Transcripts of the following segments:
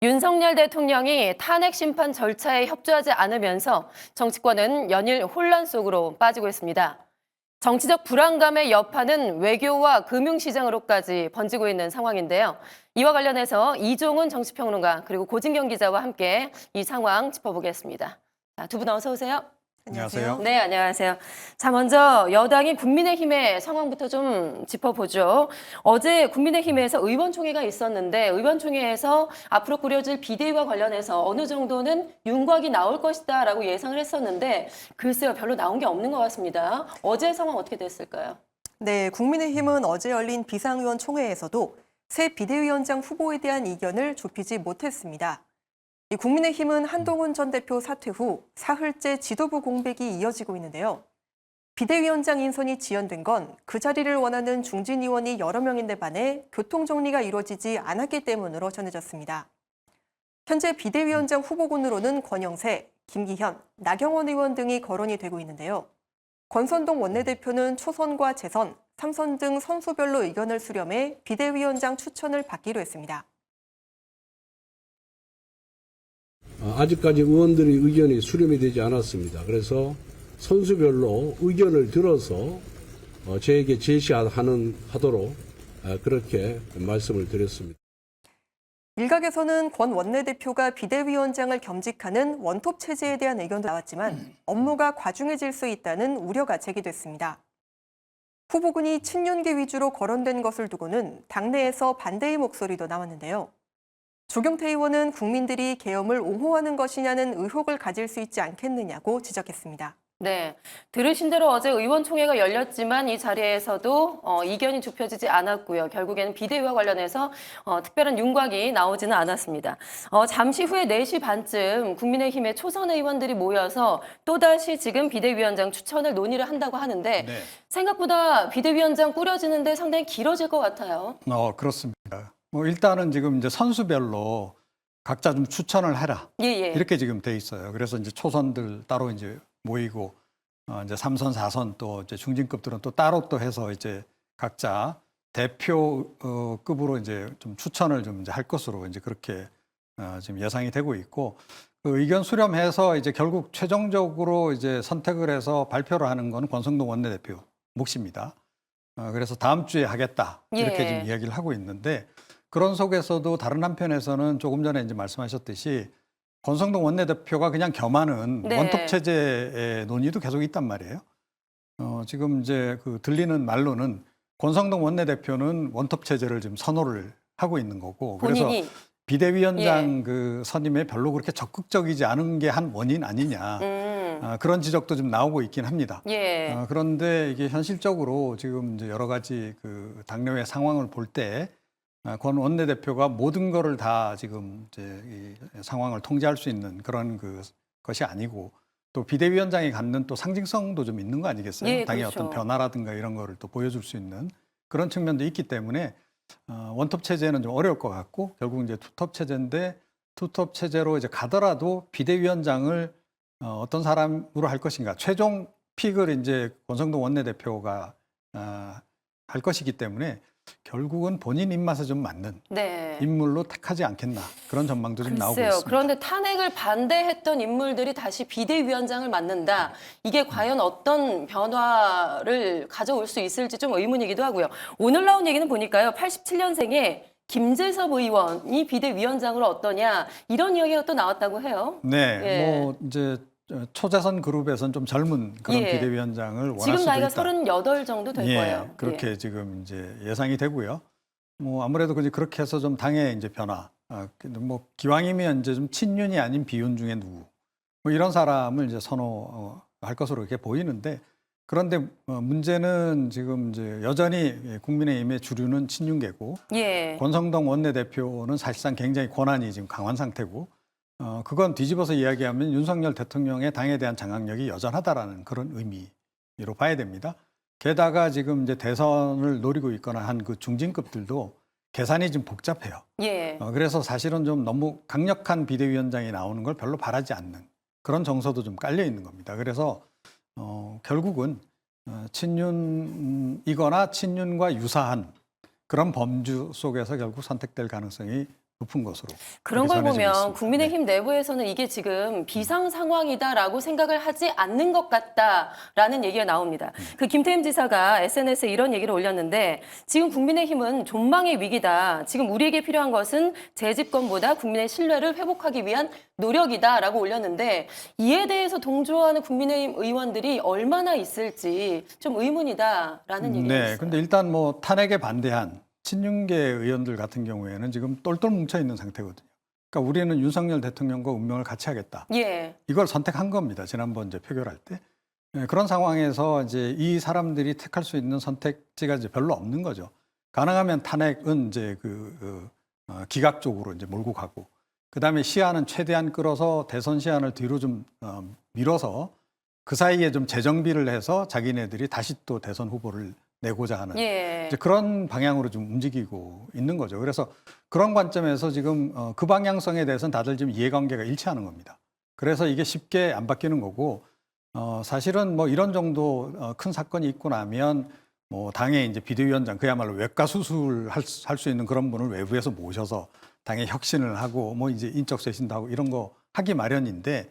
윤석열 대통령이 탄핵 심판 절차에 협조하지 않으면서 정치권은 연일 혼란 속으로 빠지고 있습니다. 정치적 불안감의 여파는 외교와 금융시장으로까지 번지고 있는 상황인데요. 이와 관련해서 이종훈 정치평론가 그리고 고진경 기자와 함께 이 상황 짚어보겠습니다. 두 분 어서 오세요. 안녕하세요. 네, 안녕하세요. 자, 먼저 여당인 국민의힘의 상황부터 좀 짚어보죠. 어제 국민의힘에서 의원총회가 있었는데 의원총회에서 앞으로 꾸려질 비대위와 관련해서 어느 정도는 윤곽이 나올 것이다라고 예상을 했었는데 글쎄요, 별로 나온 게 없는 것 같습니다. 어제 상황 어떻게 됐을까요? 네, 국민의힘은 어제 열린 비상의원 총회에서도 새 비대위원장 후보에 대한 이견을 좁히지 못했습니다. 국민의힘은 한동훈 전 대표 사퇴 후 사흘째 지도부 공백이 이어지고 있는데요. 비대위원장 인선이 지연된 건 그 자리를 원하는 중진 의원이 여러 명인데 반해 교통 정리가 이루어지지 않았기 때문으로 전해졌습니다. 현재 비대위원장 후보군으로는 권영세, 김기현, 나경원 의원 등이 거론이 되고 있는데요. 권선동 원내대표는 초선과 재선, 삼선 등 선수별로 의견을 수렴해 비대위원장 추천을 받기로 했습니다. 아직까지 의원들의 의견이 수렴이 되지 않았습니다. 그래서 선수별로 의견을 들어서 저에게 제시하도록 그렇게 말씀을 드렸습니다. 일각에서는 권 원내대표가 비대위원장을 겸직하는 원톱 체제에 대한 의견도 나왔지만 업무가 과중해질 수 있다는 우려가 제기됐습니다. 후보군이 친윤계 위주로 거론된 것을 두고는 당내에서 반대의 목소리도 나왔는데요. 조경태 의원은 국민들이 계엄을 옹호하는 것이냐는 의혹을 가질 수 있지 않겠느냐고 지적했습니다. 네, 들으신 대로 어제 의원총회가 열렸지만 이 자리에서도 이견이 좁혀지지 않았고요. 결국에는 비대위와 관련해서 특별한 윤곽이 나오지는 않았습니다. 잠시 후에 4시 반쯤 국민의힘의 초선 의원들이 모여서 또다시 지금 비대위원장 추천을 논의를 한다고 하는데 네. 생각보다 비대위원장 꾸려지는데 상당히 길어질 것 같아요. 그렇습니다. 일단은 지금 이제 선수별로 각자 좀 추천을 해라. 예, 예. 이렇게 지금 돼 있어요. 그래서 이제 초선들 따로 이제 모이고 이제 3선, 4선 또 이제 중진급들은 또 따로 또 해서 이제 각자 대표급으로 이제 좀 추천을 좀 이제 할 것으로 이제 그렇게 지금 예상이 되고 있고 그 의견 수렴해서 이제 결국 최종적으로 이제 선택을 해서 발표를 하는 건 권성동 원내대표 몫입니다. 그래서 다음 주에 하겠다 이렇게 예. 지금 이야기를 하고 있는데 그런 속에서도 다른 한편에서는 조금 전에 이제 말씀하셨듯이 권성동 원내대표가 그냥 겸하는 네. 원톱 체제의 논의도 계속 있단 말이에요. 지금 이제 그 들리는 말로는 권성동 원내대표는 원톱 체제를 지금 선호를 하고 있는 거고 본인이. 그래서 비대위원장 그 선임에 별로 그렇게 적극적이지 않은 게 한 원인 아니냐 그런 지적도 좀 나오고 있긴 합니다. 예. 그런데 이게 현실적으로 지금 이제 여러 가지 그 당내외 상황을 볼 때 권 원내대표가 모든 거를 다 지금 이제 이 상황을 통제할 수 있는 그런 것이 아니고 또 비대위원장이 갖는 또 상징성도 좀 있는 거 아니겠어요? 예, 당의 그렇죠. 어떤 변화라든가 이런 거를 또 보여줄 수 있는 그런 측면도 있기 때문에 원톱 체제는 좀 어려울 것 같고 결국 이제 투톱 체제인데 투톱 체제로 이제 가더라도 비대위원장을 어떤 사람으로 할 것인가 최종 픽을 이제 권성동 원내대표가 할 것이기 때문에 결국은 본인 입맛에 좀 맞는 네. 인물로 택하지 않겠나 그런 전망도 좀 나오고 글쎄요. 있습니다. 그런데 탄핵을 반대했던 인물들이 다시 비대위원장을 맡는다. 이게 과연 어떤 변화를 가져올 수 있을지 좀 의문이기도 하고요. 오늘 나온 얘기는 보니까요. 87년생에 김재섭 의원이 비대위원장으로 어떠냐 이런 이야기가 또 나왔다고 해요. 네, 예. 뭐 이제 초재선 그룹에서는 좀 젊은 그런 예. 비대위원장을 원할 지금 수도 나이가 있다. 38 정도 될 거예요. 그렇게 예. 지금 이제 예상이 되고요. 뭐 아무래도 그렇게 해서 좀 당의 이제 변화, 뭐 기왕이면 이제 좀 친윤이 아닌 비윤 중에 누구, 뭐 이런 사람을 이제 선호할 것으로 이렇게 보이는데 그런데 문제는 지금 이제 여전히 국민의힘의 주류는 친윤계고 예. 권성동 원내대표는 사실상 굉장히 권한이 지금 강한 상태고 그건 뒤집어서 이야기하면 윤석열 대통령의 당에 대한 장악력이 여전하다라는 그런 의미로 봐야 됩니다. 게다가 지금 이제 대선을 노리고 있거나 한 그 중진급들도 계산이 좀 복잡해요. 예. 그래서 사실은 좀 너무 강력한 비대위원장이 나오는 걸 별로 바라지 않는 그런 정서도 좀 깔려 있는 겁니다. 그래서 결국은 친윤이거나 친윤과 유사한 그런 범주 속에서 결국 선택될 가능성이 높은 것으로. 그런 그렇게 걸 전해지고 보면 있습니다. 국민의힘 내부에서는 이게 지금 비상 상황이다라고 생각을 하지 않는 것 같다라는 얘기가 나옵니다. 그 김태흠 지사가 SNS에 이런 얘기를 올렸는데 지금 국민의힘은 존망의 위기다. 지금 우리에게 필요한 것은 재집권보다 국민의 신뢰를 회복하기 위한 노력이다라고 올렸는데 이에 대해서 동조하는 국민의힘 의원들이 얼마나 있을지 좀 의문이다라는 얘기가 네, 있어요. 근데 일단 뭐 탄핵에 반대한 친윤계 의원들 같은 경우에는 지금 똘똘 뭉쳐 있는 상태거든요. 그러니까 우리는 윤석열 대통령과 운명을 같이 하겠다. 예. 이걸 선택한 겁니다. 지난번 이제 표결할 때. 네, 그런 상황에서 이제 이 사람들이 택할 수 있는 선택지가 이제 별로 없는 거죠. 가능하면 탄핵은 이제 기각 쪽으로 이제 몰고 가고, 그 다음에 시한은 최대한 끌어서 대선 시한을 뒤로 좀 밀어서 그 사이에 좀 재정비를 해서 자기네들이 다시 또 대선 후보를 내고자 하는 예. 이제 그런 방향으로 좀 움직이고 있는 거죠. 그래서 그런 관점에서 지금 그 방향성에 대해서는 다들 지금 이해관계가 일치하는 겁니다. 그래서 이게 쉽게 안 바뀌는 거고, 사실은 뭐 이런 정도 큰 사건이 있고 나면 뭐 당의 이제 비대위원장, 그야말로 외과 수술할 수 있는 그런 분을 외부에서 모셔서 당의 혁신을 하고 뭐 이제 인적 쇄신도 하고 이런 거 하기 마련인데,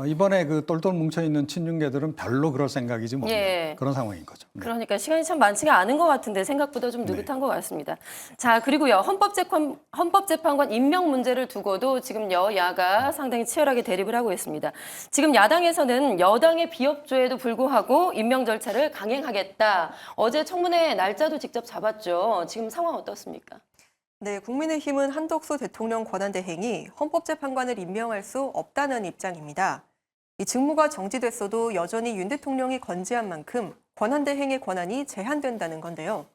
이번에 그 똘똘 뭉쳐 있는 친윤계들은 별로 그럴 생각이 지금 없는 예. 그런 상황인 거죠. 네. 그러니까 시간이 참 많지가 않은 것 같은데 생각보다 좀 느긋한 것 같습니다. 자, 그리고요. 헌법재판관 임명 문제를 두고도 지금 여야가 상당히 치열하게 대립을 하고 있습니다. 지금 야당에서는 여당의 비협조에도 불구하고 임명 절차를 강행하겠다. 어제 청문회 날짜도 직접 잡았죠. 지금 상황 어떻습니까? 네, 국민의힘은 한덕수 대통령 권한대행이 헌법재판관을 임명할 수 없다는 입장입니다. 이 직무가 정지됐어도 여전히 윤 대통령이 건지한 만큼 권한대행의 권한이 제한된다는 건데요.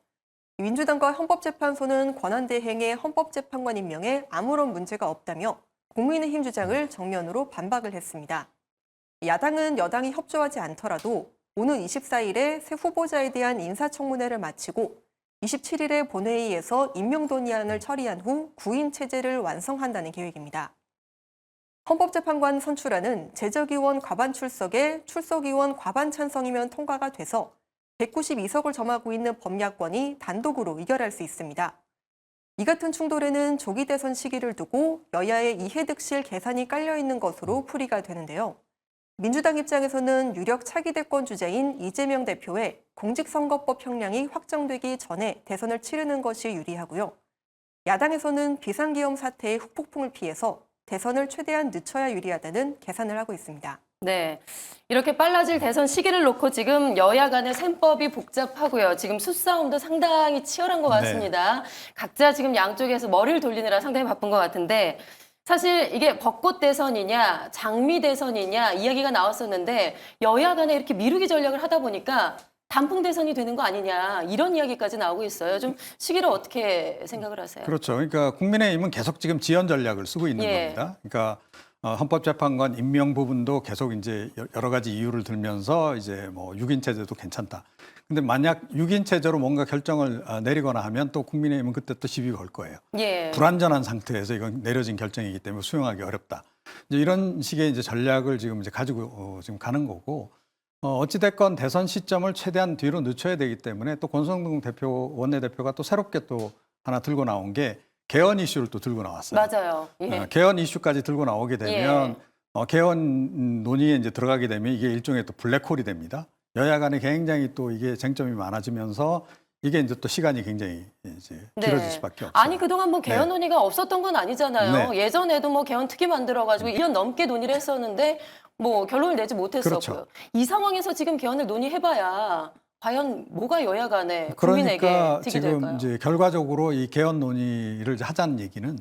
민주당과 헌법재판소는 권한대행의 헌법재판관 임명에 아무런 문제가 없다며 국민의힘 주장을 정면으로 반박을 했습니다. 야당은 여당이 협조하지 않더라도 오는 24일에 새 후보자에 대한 인사청문회를 마치고 27일에 본회의에서 임명동의안을 처리한 후 구인 체제를 완성한다는 계획입니다. 헌법재판관 선출안은 재적의원 과반 출석에 출석의원 과반 찬성이면 통과가 돼서 192석을 점하고 있는 범야권이 단독으로 의결할 수 있습니다. 이 같은 충돌에는 조기 대선 시기를 두고 여야의 이해득실 계산이 깔려 있는 것으로 풀이가 되는데요. 민주당 입장에서는 유력 차기 대권 주자인 이재명 대표의 공직선거법 형량이 확정되기 전에 대선을 치르는 것이 유리하고요. 야당에서는 비상계엄 사태의 후폭풍을 피해서 대선을 최대한 늦춰야 유리하다는 계산을 하고 있습니다. 네. 이렇게 빨라질 대선 시기를 놓고 지금 여야 간의 셈법이 복잡하고요. 지금 수싸움도 상당히 치열한 것 같습니다. 각자 지금 양쪽에서 머리를 돌리느라 상당히 바쁜 것 같은데 사실 이게 벚꽃 대선이냐 장미 대선이냐 이야기가 나왔었는데 여야 간에 이렇게 미루기 전략을 하다 보니까 단풍 대선이 되는 거 아니냐 이런 이야기까지 나오고 있어요. 좀 시기를 어떻게 생각을 하세요? 그렇죠. 그러니까 국민의힘은 계속 지금 지연 전략을 쓰고 있는 겁니다. 그러니까 헌법재판관 임명 부분도 계속 이제 여러 가지 이유를 들면서 이제 뭐 6인 체제도 괜찮다. 근데 만약 6인 체제로 뭔가 결정을 내리거나 하면 또 국민의힘은 그때 또 시비 걸 거예요. 예. 불완전한 상태에서 이건 내려진 결정이기 때문에 수용하기 어렵다. 이제 이런 식의 이제 전략을 지금 이제 가지고 지금 가는 거고, 어찌됐건 대선 시점을 최대한 뒤로 늦춰야 되기 때문에 또 권성동 대표, 원내대표가 또 새롭게 또 하나 들고 나온 게 개헌 이슈를 또 들고 나왔어요. 맞아요. 예. 개헌 이슈까지 들고 나오게 되면 개헌 논의에 이제 들어가게 되면 이게 일종의 또 블랙홀이 됩니다. 여야 간에 굉장히 또 이게 쟁점이 많아지면서 이게 이제 또 시간이 굉장히 이제 길어질 수밖에 없어요. 아니 그동안 뭐 개헌 논의가 없었던 건 아니잖아요. 네. 예전에도 뭐 개헌 특위 만들어가지고 1년 넘게 논의를 했었는데 뭐 결론을 내지 못했었고요. 그렇죠. 이 상황에서 지금 개헌을 논의해봐야 과연 뭐가 여야 간에 국민에게 그러니까 득이 지금 될까요? 이제 결과적으로 이 개헌 논의를 하자는 얘기는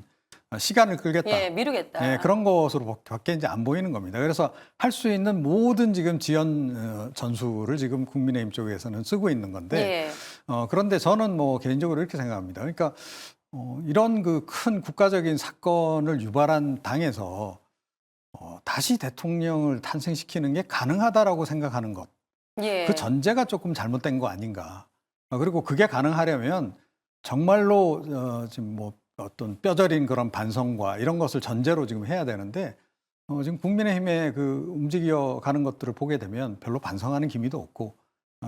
시간을 끌겠다. 예, 미루겠다. 예, 그런 것으로 밖에 이제 안 보이는 겁니다. 그래서 할 수 있는 모든 지금 지연 전술을 지금 국민의힘 쪽에서는 쓰고 있는 건데, 예. 그런데 저는 뭐 개인적으로 이렇게 생각합니다. 그러니까 이런 그 큰 국가적인 사건을 유발한 당에서 다시 대통령을 탄생시키는 게 가능하다라고 생각하는 것, 예. 그 전제가 조금 잘못된 거 아닌가. 그리고 그게 가능하려면 정말로 지금 뭐 어떤 뼈저린 그런 반성과 이런 것을 전제로 지금 해야 되는데, 지금 국민의힘의 그 움직여 가는 것들을 보게 되면 별로 반성하는 기미도 없고,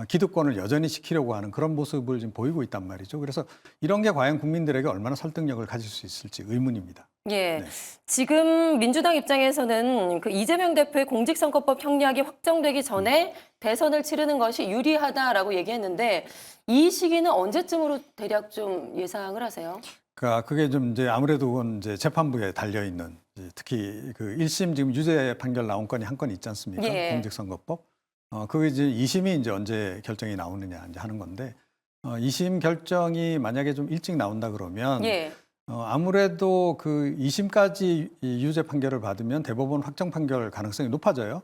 기득권을 여전히 지키려고 하는 그런 모습을 지금 보이고 있단 말이죠. 그래서 이런 게 과연 국민들에게 얼마나 설득력을 가질 수 있을지 의문입니다. 예. 네. 지금 민주당 입장에서는 그 이재명 대표의 공직선거법 형량이 확정되기 전에 대선을 치르는 것이 유리하다라고 얘기했는데 이 시기는 언제쯤으로 대략 좀 예상을 하세요? 그러니까 그게 좀 이제 아무래도 그건 이제 재판부에 달려 있는 특히 그 1심 지금 유죄 판결 나온 건이 한 건 있지 않습니까? 예. 공직선거법. 그게 이제 2심이 이제 언제 결정이 나오느냐 이제 하는 건데 2심 결정이 만약에 좀 일찍 나온다 그러면 예. 아무래도 그 2심까지 유죄 판결을 받으면 대법원 확정 판결 가능성이 높아져요.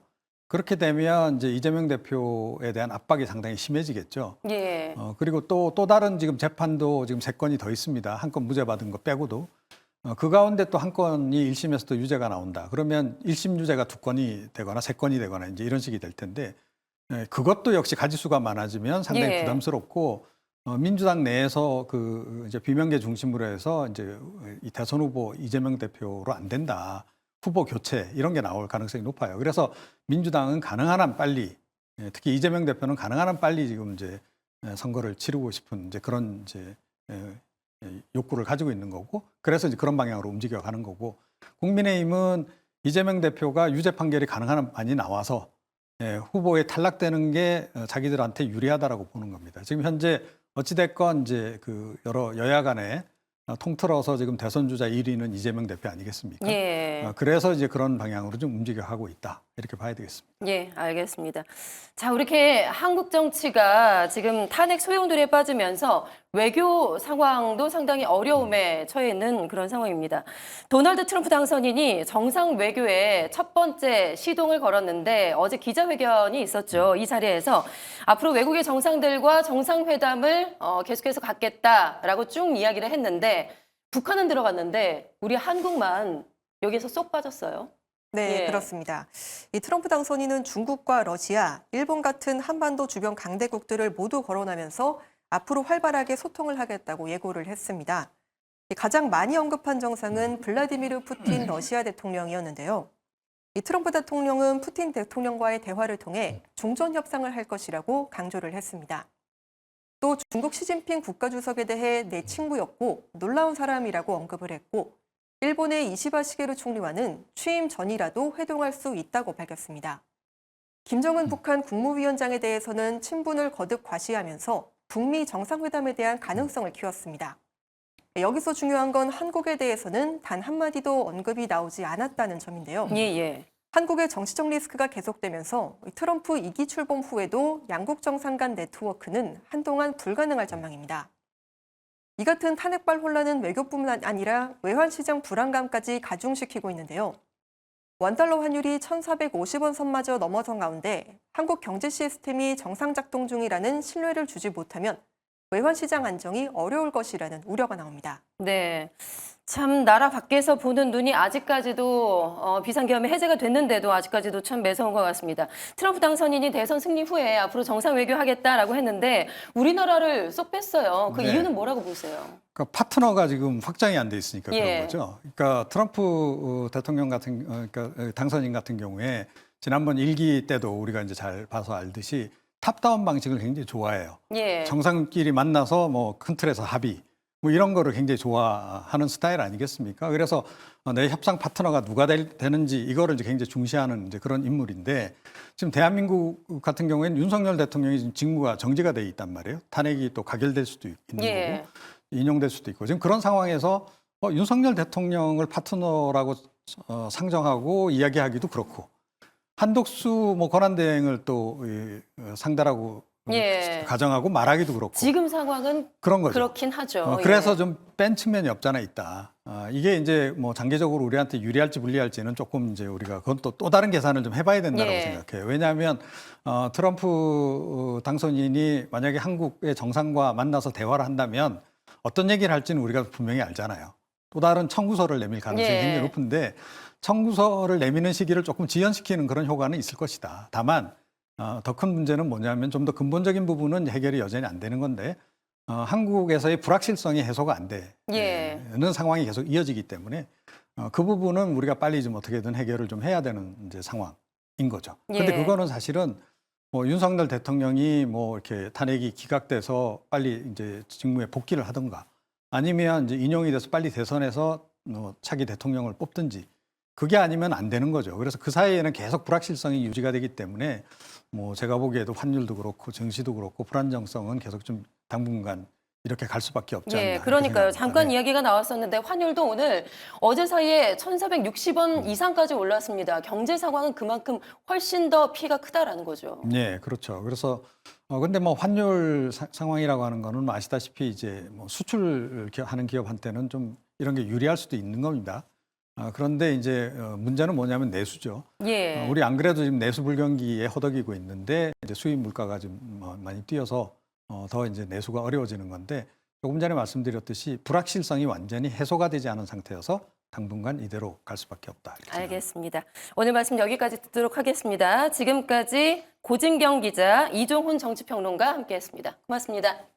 그렇게 되면 이제 이재명 대표에 대한 압박이 상당히 심해지겠죠. 예. 그리고 또 다른 지금 재판도 지금 3건이 더 있습니다. 한 건 무죄 받은 거 빼고도. 그 가운데 또 한 건이 1심에서도 유죄가 나온다. 그러면 1심 유죄가 2건이 되거나 3건이 되거나 이제 이런 식이 될 텐데 그것도 역시 가지수가 많아지면 상당히 예. 부담스럽고 민주당 내에서 그 이제 비명계 중심으로 해서 이제 이 대선 후보 이재명 대표로 안 된다. 후보 교체 이런 게 나올 가능성이 높아요. 그래서 민주당은 가능한 한 빨리 특히 이재명 대표는 가능한 한 빨리 지금 이제 선거를 치르고 싶은 이제 그런 이제 욕구를 가지고 있는 거고 그래서 이제 그런 방향으로 움직여 가는 거고 국민의힘은 이재명 대표가 유죄 판결이 가능한 한 많이 나와서 후보에 탈락되는 게 자기들한테 유리하다라고 보는 겁니다. 지금 현재 어찌됐건 이제 그 여러 여야 간에 통틀어서 지금 대선 주자 1위는 이재명 대표 아니겠습니까? 예. 그래서 이제 그런 방향으로 좀 움직여 가고 있다. 이렇게 봐야 되겠습니다. 예, 알겠습니다. 자, 이렇게 한국 정치가 지금 탄핵 소용돌이에 빠지면서 외교 상황도 상당히 어려움에 처해 있는 그런 상황입니다. 도널드 트럼프 당선인이 정상 외교에 첫 번째 시동을 걸었는데 어제 기자회견이 있었죠. 이 자리에서 앞으로 외국의 정상들과 정상회담을 계속해서 갖겠다라고 쭉 이야기를 했는데 북한은 들어갔는데 우리 한국만 여기에서 쏙 빠졌어요. 네, 예. 그렇습니다. 이 트럼프 당선인은 중국과 러시아, 일본 같은 한반도 주변 강대국들을 모두 거론하면서 앞으로 활발하게 소통을 하겠다고 예고를 했습니다. 가장 많이 언급한 정상은 블라디미르 푸틴 러시아 대통령이었는데요. 이 트럼프 대통령은 푸틴 대통령과의 대화를 통해 종전 협상을 할 것이라고 강조를 했습니다. 또 중국 시진핑 국가주석에 대해 내 친구였고 놀라운 사람이라고 언급을 했고 일본의 이시바 시게루 총리와는 취임 전이라도 회동할 수 있다고 밝혔습니다. 김정은 북한 국무위원장에 대해서는 친분을 거듭 과시하면서 북미 정상회담에 대한 가능성을 키웠습니다. 여기서 중요한 건 한국에 대해서는 단 한마디도 언급이 나오지 않았다는 점인데요. 예. 한국의 정치적 리스크가 계속되면서 트럼프 2기 출범 후에도 양국 정상 간 네트워크는 한동안 불가능할 전망입니다. 이 같은 탄핵발 혼란은 외교뿐만 아니라 외환시장 불안감까지 가중시키고 있는데요. 원달러 환율이 1,450원 선마저 넘어선 가운데 한국 경제 시스템이 정상 작동 중이라는 신뢰를 주지 못하면 외환시장 안정이 어려울 것이라는 우려가 나옵니다. 네. 참 나라 밖에서 보는 눈이 아직까지도 비상계엄이 해제가 됐는데도 아직까지도 참 매서운 것 같습니다. 트럼프 당선인이 대선 승리 후에 앞으로 정상 외교하겠다라고 했는데 우리나라를 쏙 뺐어요. 그 네. 이유는 뭐라고 보세요? 그러니까 파트너가 지금 확정이 안 돼 있으니까 예. 그런 거죠. 그러니까 트럼프 대통령 같은 그러니까 당선인 같은 경우에 지난번 1기 때도 우리가 이제 잘 봐서 알듯이 탑다운 방식을 굉장히 좋아해요. 예. 정상끼리 만나서 뭐 큰 틀에서 합의 뭐 이런 거를 굉장히 좋아하는 스타일 아니겠습니까? 그래서 내 협상 파트너가 누가 되는지 이거를 이제 굉장히 중시하는 이제 그런 인물인데 지금 대한민국 같은 경우에는 윤석열 대통령이 지금 직무가 정지가 돼 있단 말이에요. 탄핵이 또 가결될 수도 있는 예. 거고 인용될 수도 있고 지금 그런 상황에서 윤석열 대통령을 파트너라고 상정하고 이야기하기도 그렇고 한독수 뭐 권한대행을 또 상대라고 예. 가정하고 말하기도 그렇고 지금 상황은 그런 거죠. 그렇긴 하죠. 그래서 예. 좀 뺀 측면이 없잖아 있다. 이게 이제 뭐 장기적으로 우리한테 유리할지 불리할지는 조금 이제 우리가 그건 또 다른 계산을 좀 해봐야 된다고 예. 생각해요. 왜냐하면 트럼프 당선인이 만약에 한국의 정상과 만나서 대화를 한다면 어떤 얘기를 할지는 우리가 분명히 알잖아요. 또 다른 청구서를 내밀 가능성이 예. 굉장히 높은데 청구서를 내미는 시기를 조금 지연시키는 그런 효과는 있을 것이다. 다만 더 큰 문제는 뭐냐면 좀 더 근본적인 부분은 해결이 여전히 안 되는 건데 한국에서의 불확실성이 해소가 안 되는 상황이 계속 이어지기 때문에 그 부분은 우리가 빨리 좀 어떻게든 해결을 좀 해야 되는 이제 상황인 거죠. 그런데 예. 그거는 사실은 뭐 윤석열 대통령이 뭐 이렇게 탄핵이 기각돼서 빨리 이제 직무에 복귀를 하든가 아니면 이제 인용이 돼서 빨리 대선에서 차기 대통령을 뽑든지 그게 아니면 안 되는 거죠. 그래서 그 사이에는 계속 불확실성이 유지가 되기 때문에 뭐 제가 보기에도 환율도 그렇고 증시도 그렇고 불안정성은 계속 좀 당분간 이렇게 갈 수밖에 없지 않나. 예, 이렇게 그러니까요. 생각합니다. 잠깐 네. 이야기가 나왔었는데 환율도 오늘 어제 사이에 1,460원 이상까지 올랐습니다. 경제 상황은 그만큼 훨씬 더 피해가 크다라는 거죠. 네, 그렇죠. 그래서 근데 뭐 환율 상황이라고 하는 거는 뭐 아시다시피 이제 뭐 수출하는 기업한테는 좀 이런 게 유리할 수도 있는 겁니다. 그런데 이제 문제는 뭐냐면 내수죠. 예. 우리 안 그래도 지금 내수 불경기에 허덕이고 있는데 이제 수입 물가가 좀 많이 뛰어서 더 이제 내수가 어려워지는 건데 조금 전에 말씀드렸듯이 불확실성이 완전히 해소가 되지 않은 상태여서 당분간 이대로 갈 수밖에 없다. 이렇게 생각합니다. 알겠습니다. 오늘 말씀 여기까지 듣도록 하겠습니다. 지금까지 고진경 기자, 이종훈 정치평론가 함께했습니다. 고맙습니다.